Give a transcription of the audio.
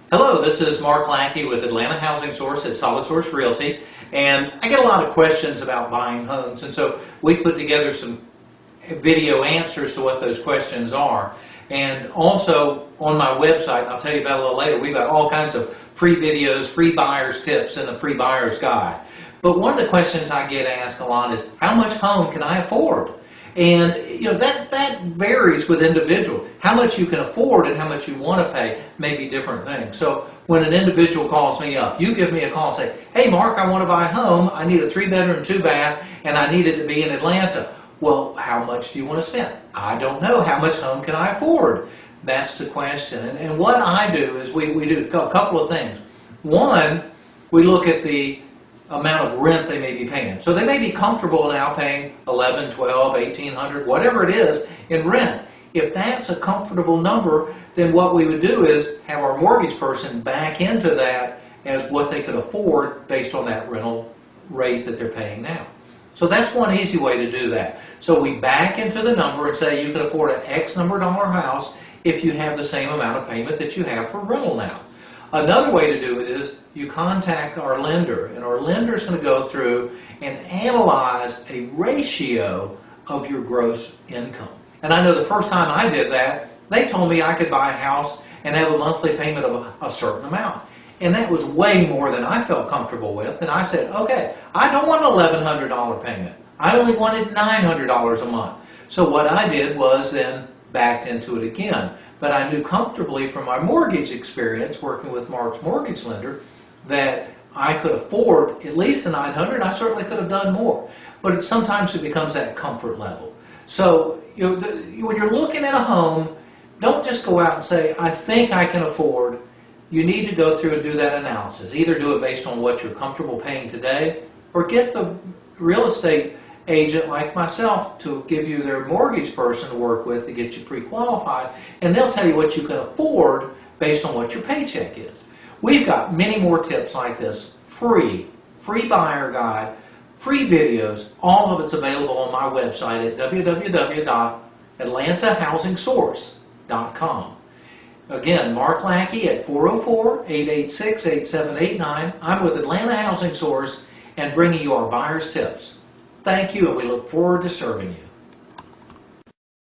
Hello, this is Mark Lackey with Atlanta Housing Source at Solid Source Realty, and I get a lot of questions about buying homes, and so we put together some video answers to what those questions are. And also on my website, and I'll tell you about it a little later, we've got all kinds of free videos, free buyer's tips, and a free buyer's guide. But one of the questions I get asked a lot is, how much home can I afford? And that varies with individual. How much you can afford and how much you want to pay may be different things. So when an individual calls me up, you give me a call and say, hey Mark, I want to buy a home, I need a 3-bedroom, 2-bath, and I need it to be in Atlanta. Well, how much do you want to spend? I don't know. How much home can I afford? That's the question. And what I do is we do a couple of things. One, we look at the amount of rent they may be paying. So they may be comfortable now paying $1,100, $1,200, $1,800, whatever it is in rent. If that's a comfortable number, then what we would do is have our mortgage person back into that as what they could afford based on that rental rate that they're paying now. So that's one easy way to do that. So we back into the number and say you can afford an X number dollar house if you have the same amount of payment that you have for rental now. Another way to do it is you contact our lender, and our lender is going to go through and analyze a ratio of your gross income. And I know the first time I did that, they told me I could buy a house and have a monthly payment of a certain amount. And that was way more than I felt comfortable with. And I said, okay, I don't want an $1,100 payment. I only wanted $900 a month. So what I did was then backed into it again. But I knew comfortably from my mortgage experience working with Mark's mortgage lender that I could afford at least the $900. I certainly could have done more. But sometimes it becomes that comfort level. So when you're looking at a home, don't just go out and say, I think I can afford. You need to go through and do that analysis. Either do it based on what you're comfortable paying today, or get the real estate agent like myself to give you their mortgage person to work with to get you pre-qualified, and they'll tell you what you can afford based on what your paycheck is. We've got many more tips like this, free buyer guide, free videos. All of it's available on my website at www.atlantahousingssource.com. Again, Mark Lackey at 404-886-8789. I'm with Atlanta Housing Source and bringing you our buyer's tips. Thank you, and we look forward to serving you.